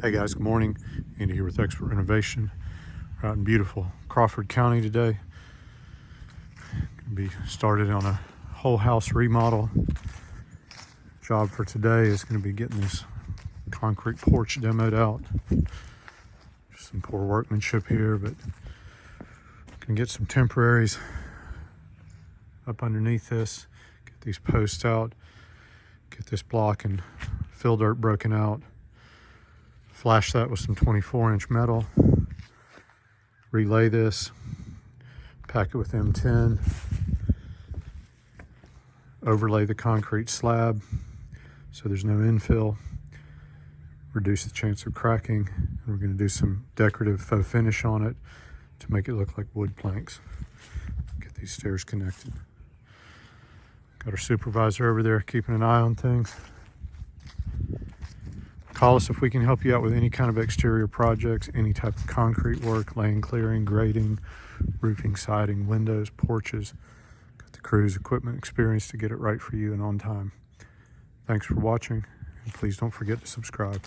Hey guys, good morning. Andy here with Expert Renovation. We're out in beautiful Crawford County today. Gonna be started on a whole house remodel. Job for today is going to be getting this concrete porch demoed out. Just some poor workmanship here, but can get some temporaries up underneath this. Get these posts out. Get this block and fill dirt broken out. Flash that with some 24-inch metal. Relay this. Pack it with M10. Overlay the concrete slab so there's no infill. Reduce the chance of cracking. And we're going to do some decorative faux finish on it to make it look like wood planks. Get these stairs connected. Got our supervisor over there keeping an eye on things. Call us if we can help you out with any kind of exterior projects, any type of concrete work, lane clearing, grading, roofing, siding, windows, porches. Got the crews, equipment, experience to get it right for you and on time. Thanks for watching, and please don't forget to subscribe.